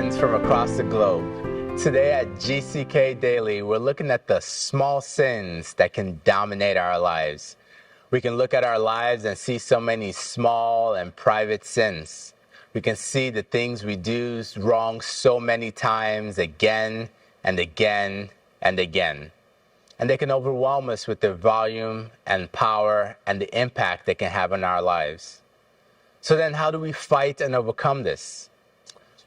friends from across the globe. Today at GCK Daily, we're looking at the small sins that can dominate our lives. We can look at our lives and see so many small and private sins. We can see the things we do wrong so many times, again and again and again. And they can overwhelm us with their volume and power and the impact they can have on our lives. So then how do we fight and overcome this?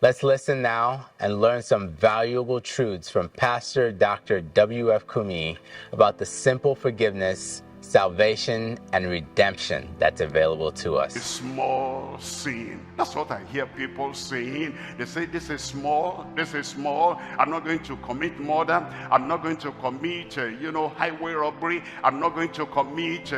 Let's listen now and learn some valuable truths from Pastor Dr. W.F. Kumuyi about the simple forgiveness, salvation, and redemption that's available to us. A small sin. That's what I hear people saying. They say, this is small, I'm not going to commit murder, I'm not going to commit, highway robbery, I'm not going to commit,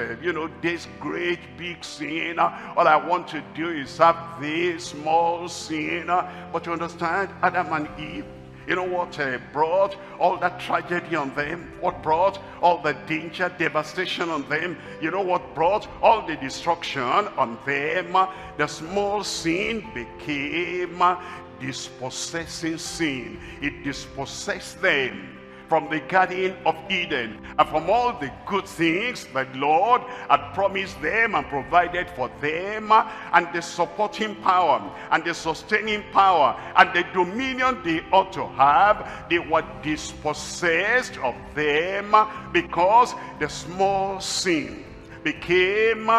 this great big sin. All I want to do is have this small sin. But you understand, Adam and Eve, you know what brought all that tragedy on them? What brought all the danger, devastation on them? You know what brought all the destruction on them? The small sin became dispossessing sin. It dispossessed them from the Garden of Eden and from all the good things that Lord had promised them and provided for them, and the supporting power and the sustaining power and the dominion they ought to have. They were dispossessed of them because the small sin became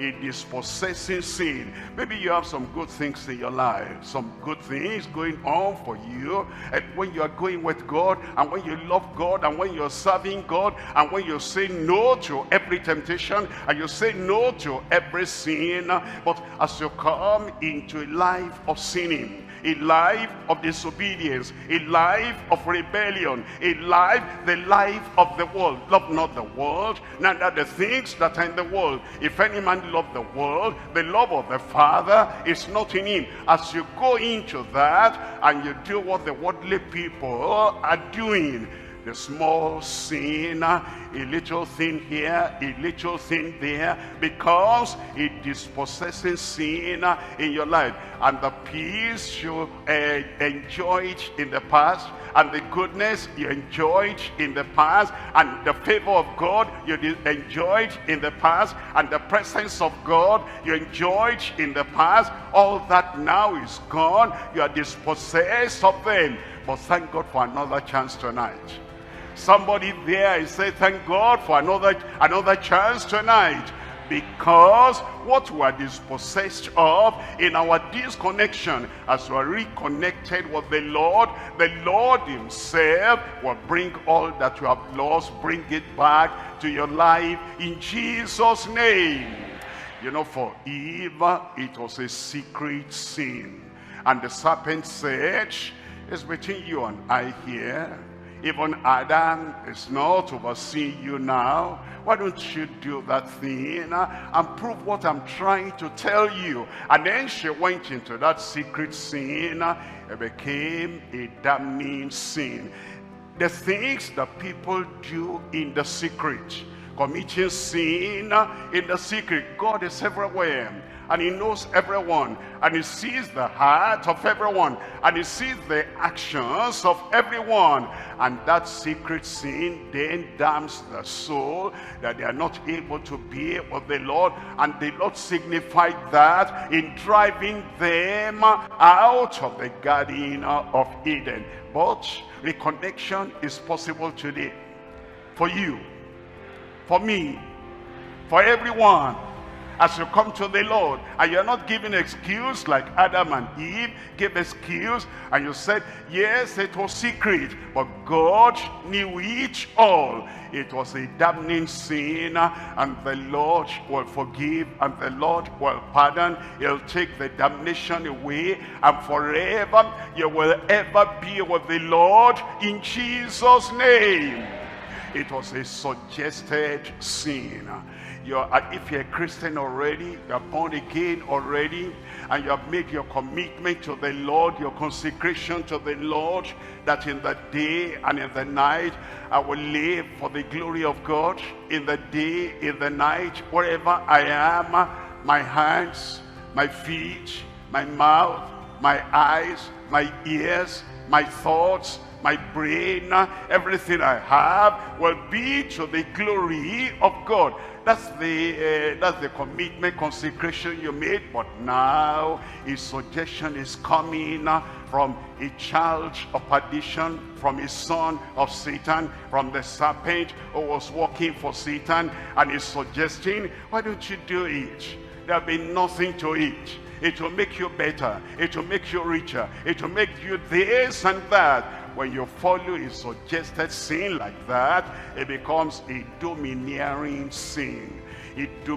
a dispossessing sin. Maybe you have some good things in your life, some good things going on for you, and when you are going with God, and when you love God, and when you're serving God, and when you say no to every temptation, and you say no to every sin. But as you come into a life of sinning, a life of disobedience, a life of rebellion, the life of the world. Love not the world, neither the things that are in the world. If any man love the world, the love of the Father is not in him. As you go into that and you do what the worldly people are doing, the small sin, a little thing here, a little thing there, because it dispossessing sin in your life. And the peace you enjoyed in the past, and the goodness you enjoyed in the past, and the favor of God you enjoyed in the past, and the presence of God you enjoyed in the past, all that now is gone. You are dispossessed of them. But thank God for another chance tonight. Somebody there is saying, thank God for another chance tonight. Because what we are dispossessed of in our disconnection, as we are reconnected with the Lord himself will bring all that you have lost, bring it back to your life in Jesus' name. You know, for Eve, it was a secret sin. And the serpent said, it's between you and I here. Even Adam is not overseeing you now. Why don't you do that thing and prove what I'm trying to tell you? And then she went into that secret sin. It became a damning sin. The things that people do in the secret, committing sin in the secret. God is everywhere, and he knows everyone, and he sees the heart of everyone, and he sees the actions of everyone. And that secret sin then damns the soul, that they are not able to be with the Lord. And the Lord signified that in driving them out of the Garden of Eden. But reconnection is possible today, for you, for me, for everyone. As you come to the Lord, and you're not giving excuse like Adam and Eve gave excuse, and you said, yes, it was secret, but God knew it all. It was a damning sin, and the Lord will forgive, and the Lord will pardon. He'll take the damnation away, and forever you will ever be with the Lord in Jesus' name. It was a suggested sin. If you're a Christian already, you're born again already, and you have made your commitment to the Lord, your consecration to the Lord, that in the day and in the night I will live for the glory of God. In the day, in the night, wherever I am, my hands, my feet, my mouth, my eyes, my ears, my thoughts, my brain, everything I have will be to the glory of God. That's the commitment, consecration you made. But now a suggestion is coming from a child of perdition, from a son of Satan, from the serpent who was working for Satan, and is suggesting, why don't you do it? There'll be nothing to it. It will make you better. It will make you richer. It will make you this and that. When you follow a suggested sin like that, it becomes a domineering sin. It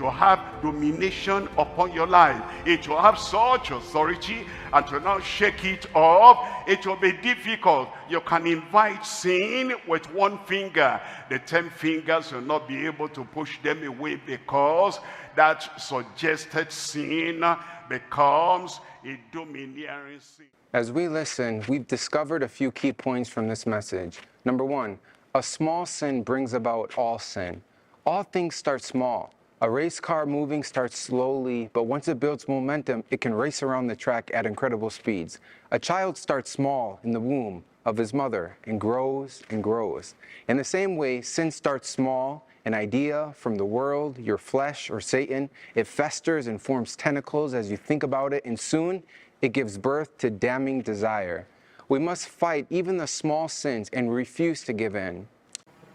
will have domination upon your life. It will have such authority, and to now shake it off, it will be difficult. You can invite sin with one finger. The 10 fingers will not be able to push them away, because that suggested sin becomes a domineering sin. As we listen, we've discovered a few key points from this message. Number one, a small sin brings about all sin. All things start small. A race car moving starts slowly, but once it builds momentum, it can race around the track at incredible speeds. A child starts small in the womb of his mother and grows and grows. In the same way, sin starts small, an idea from the world, your flesh, or Satan. It festers and forms tentacles as you think about it, and soon it gives birth to damning desire. We must fight even the small sins and refuse to give in.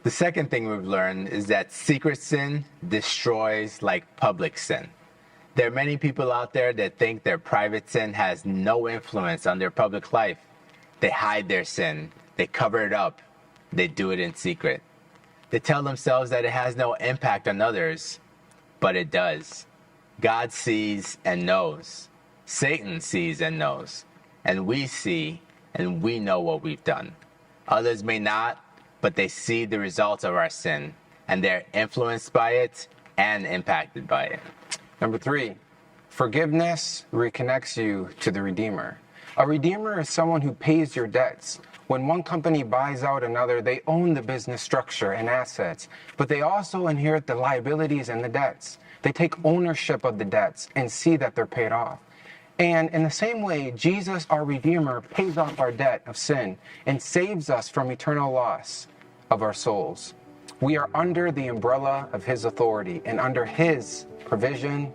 The second thing we've learned is that secret sin destroys like public sin. There are many people out there that think their private sin has no influence on their public life. They hide their sin, they cover it up, they do it in secret. They tell themselves that it has no impact on others, but it does. God sees and knows. Satan sees and knows. And we see and we know what we've done. Others may not, but they see the results of our sin, and they're influenced by it and impacted by it. Number three, forgiveness reconnects you to the Redeemer. A Redeemer is someone who pays your debts. When one company buys out another, they own the business structure and assets, but they also inherit the liabilities and the debts. They take ownership of the debts and see that they're paid off. And in the same way, Jesus, our Redeemer, pays off our debt of sin and saves us from eternal loss of our souls. We are under the umbrella of his authority and under his provision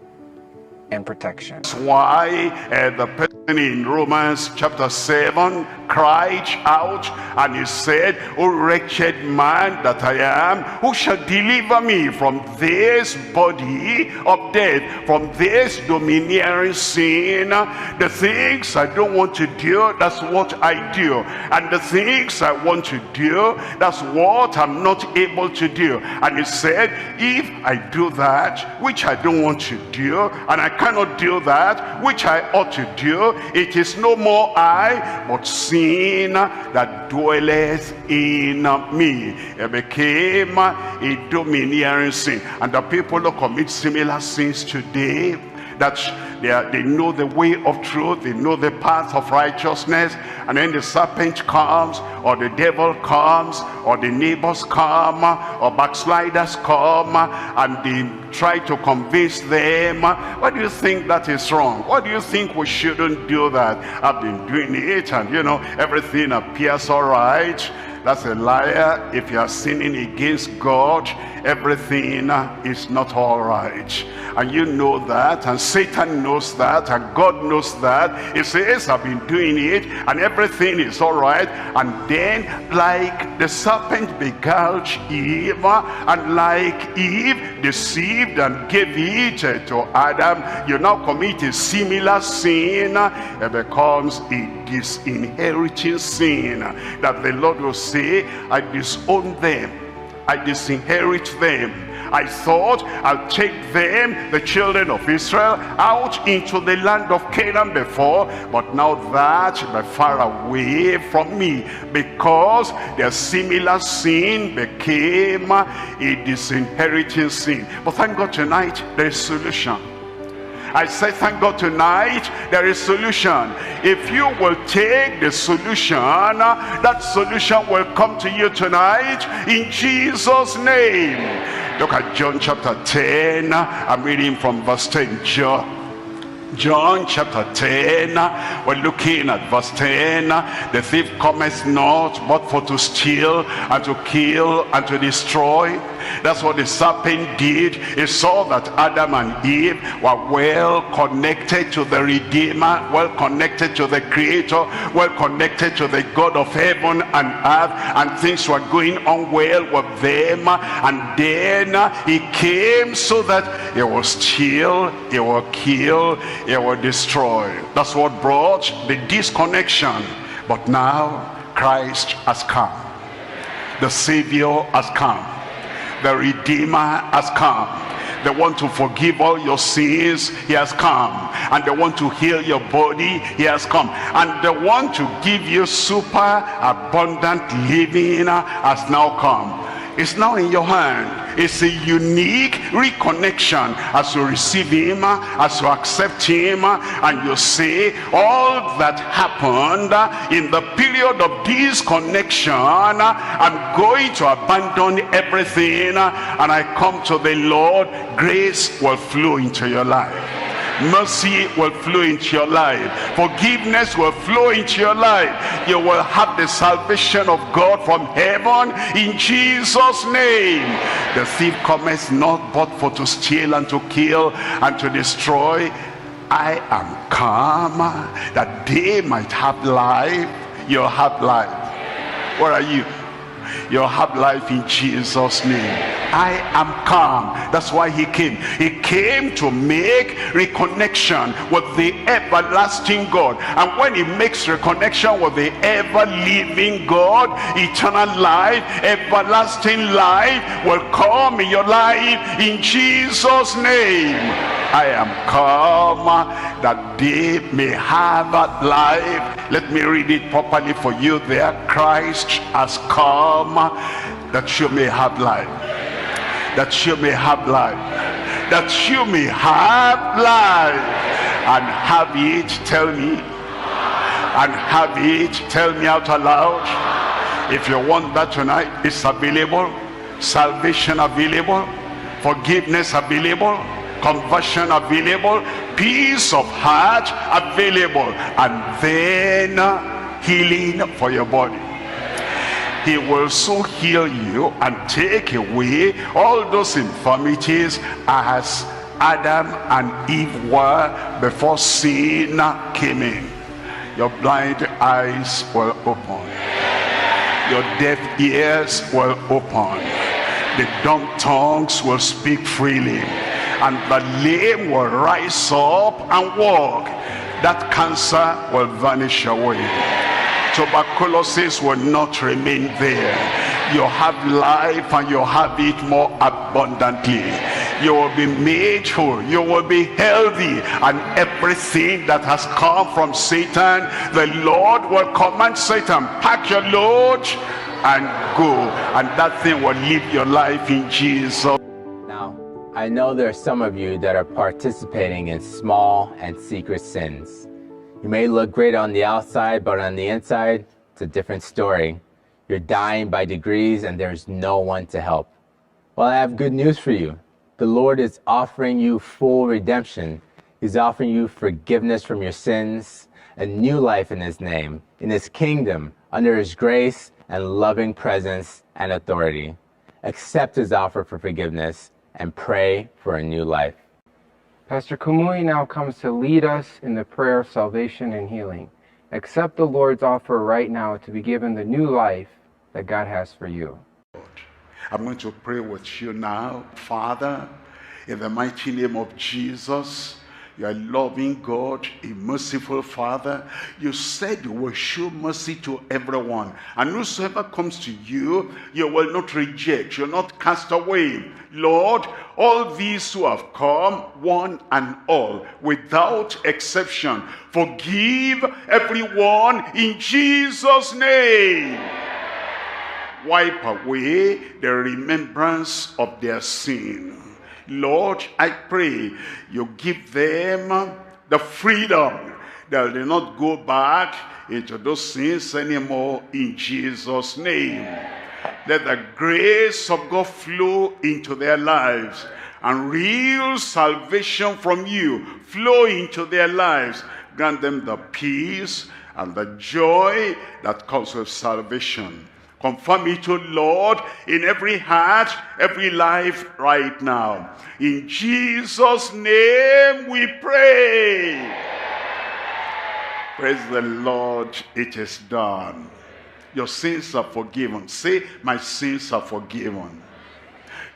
and protection. That's why the person in Romans chapter 7 cried out and he said, "O wretched man that I am, who shall deliver me from this body of death, from this domineering sin? The things I don't want to do, that's what I do. And the things I want to do, that's what I'm not able to do." And he said, if I do that which I don't want to do, and I cannot do that which I ought to do, it is no more I, but sin that dwelleth in me. It became a domineering sin. And the people who commit similar sins today, that they know the way of truth, they know the path of righteousness, and then the serpent comes, or the devil comes, or the neighbors come, or backsliders come, and they try to convince them, why do you think that is wrong? Why do you think we shouldn't do that? I've been doing it, and you know, everything appears all right. That's a liar. If you are sinning against God, everything is not all right. And you know that, and Satan knows that, and God knows that. He says, I've been doing it, and everything is all right. And then, like the serpent beguiled Eve, and like Eve deceived and gave it to Adam, you now commit a similar sin. It becomes a disinheriting sin, that the Lord will say, I disown them, I disinherit them. I thought I'll take them, the children of Israel, out into the land of Canaan before, but now that they're far away from me, because their similar sin became a disinheriting sin. But thank God tonight there is solution. I say thank God tonight there is solution. If you will take the solution, that solution will come to you tonight in Jesus' name. Look at John chapter 10. I'm reading from verse 10. John chapter 10, we're looking at verse 10. The thief cometh not but for to steal and to kill and to destroy. That's what the serpent did. He saw that Adam and Eve were well connected to the Redeemer, well connected to the Creator, well connected to the God of heaven and earth, and things were going on well with them. And then he came so that he will steal, he will kill, he will destroy. That's what brought the disconnection. But now Christ has come. The Savior has come. The Redeemer has come. They want to forgive all your sins, he has come. And they want to heal your body, he has come. And they want to give you super abundant living, has now come. It's now in your hand. It's a unique reconnection as you receive him, as you accept him, and you say, all that happened in the period of disconnection, I'm going to abandon everything, and I come to the Lord. Grace will flow into your life. Mercy will flow into your life. Forgiveness will flow into your life. You will have the salvation of God from heaven in Jesus' name. The thief cometh not but for to steal and to kill and to destroy. I am come that they might have life. You'll have life. Where are you? You'll have life in Jesus' name. I am come. That's why he came. He came to make reconnection with the everlasting God. And when he makes reconnection with the ever-living God, eternal life, everlasting life will come in your life in Jesus' name. I am come that they may have life. Let me read it properly for you there. Christ has come that you may have life. That you may have life. That you may have life. And have it, tell me. And have it, tell me out aloud. If you want that tonight, it's available. Salvation available. Forgiveness available. Conversion available. Peace of heart available. And then healing for your body. He will so heal you and take away all those infirmities as Adam and Eve were before sin came in. Your blind eyes will open. Your deaf ears will open. The dumb tongues will speak freely. And the lame will rise up and walk. That cancer will vanish away. Tuberculosis will not remain there. You have life and you have it more abundantly. You will be made whole. You will be healthy. And everything that has come from Satan, the Lord will command Satan, pack your load and go. And that thing will live your life in Jesus. Now, I know there are some of you that are participating in small and secret sins. You may look great on the outside, but on the inside, it's a different story. You're dying by degrees and there's no one to help. Well, I have good news for you. The Lord is offering you full redemption. He's offering you forgiveness from your sins, a new life in his name, in his kingdom, under his grace and loving presence and authority. Accept his offer for forgiveness and pray for a new life. Pastor Kumuyi now comes to lead us in the prayer of salvation and healing. Accept the Lord's offer right now to be given the new life that God has for you. I'm going to pray with you now. Father, in the mighty name of Jesus, you are a loving God, a merciful Father. You said you will show mercy to everyone. And whosoever comes to you, you will not reject, you will not cast away. Lord, all these who have come, one and all, without exception, forgive everyone in Jesus' name. Wipe away the remembrance of their sin. Lord, I pray you give them the freedom that they not go back into those sins anymore in Jesus' name. Let the grace of God flow into their lives and real salvation from you flow into their lives. Grant them the peace and the joy that comes with salvation. Confirm it, O Lord, in every heart, every life right now. In Jesus' name we pray. Praise the Lord, it is done. Your sins are forgiven. Say, my sins are forgiven.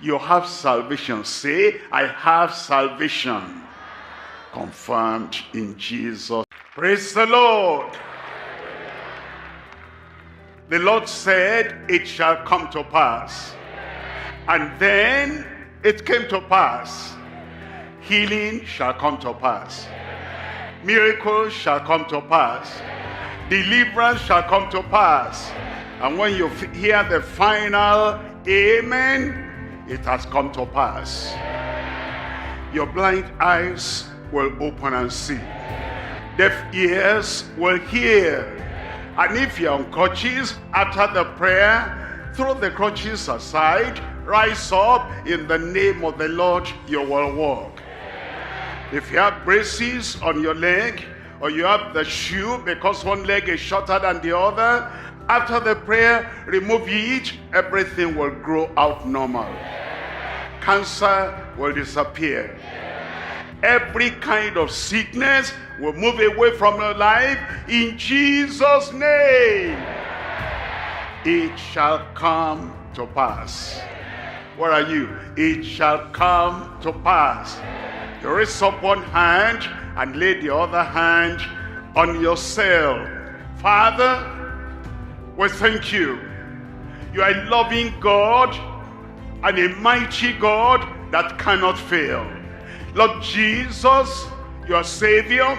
You have salvation. Say, I have salvation. Confirmed in Jesus. Praise the Lord. The Lord said, it shall come to pass. And then it came to pass. Healing shall come to pass. Miracles shall come to pass. Deliverance shall come to pass. And when you hear the final amen, it has come to pass. Your blind eyes will open and see. Deaf ears will hear. And if you're on crutches, after the prayer, throw the crutches aside, rise up, in the name of the Lord, you will walk. If you have braces on your leg, or you have the shoe because one leg is shorter than the other, after the prayer, remove it, everything will grow out normal. Cancer will disappear. Every kind of sickness will move away from your life in Jesus' name. It shall come to pass. Where are you? It shall come to pass. You raise up one hand and lay the other hand on yourself. Father, we thank you. You are a loving God and a mighty God that cannot fail. Lord Jesus, your Savior,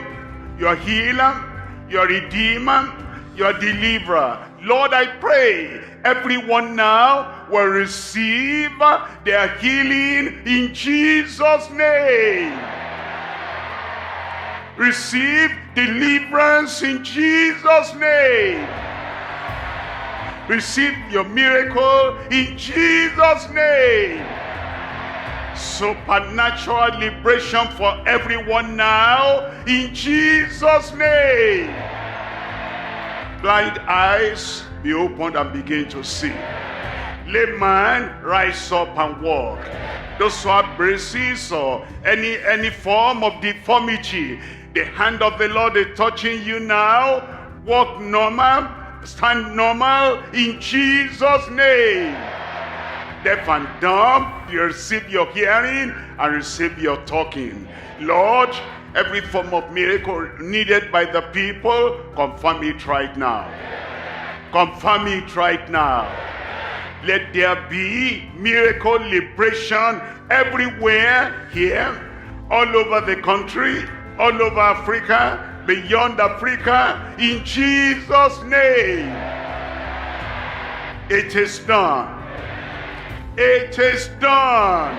your healer, your Redeemer, your Deliverer. Lord, I pray everyone now will receive their healing in Jesus' name. Receive deliverance in Jesus' name. Receive your miracle in Jesus' name. Supernatural liberation for everyone now in Jesus' name. Blind eyes be opened and begin to see. Layman, rise up and walk. Those who have braces or any form of deformity, the hand of the Lord is touching you now. Walk normal, stand normal in Jesus' name. Deaf and dumb, you receive your hearing and receive your talking. Lord, every form of miracle needed by the people, confirm it right now. Confirm it right now. Let there be miracle liberation everywhere here, all over the country, all over Africa, beyond Africa, in Jesus' name. It is done. It is done.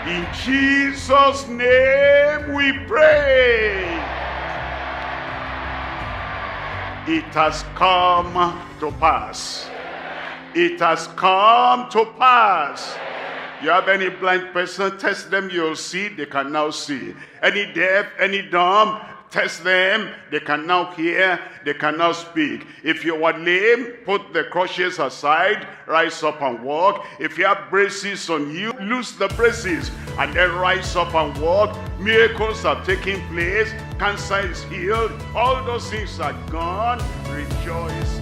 In Jesus' name we pray. It has come to pass. It has come to pass. You have any blind person, test them, you'll see, they can now see. Any deaf, any dumb, test them, they can now hear, they can now speak. If you are lame, put the crutches aside, rise up and walk. If you have braces on you, loose the braces and then rise up and walk. Miracles are taking place, cancer is healed, all those things are gone. Rejoice.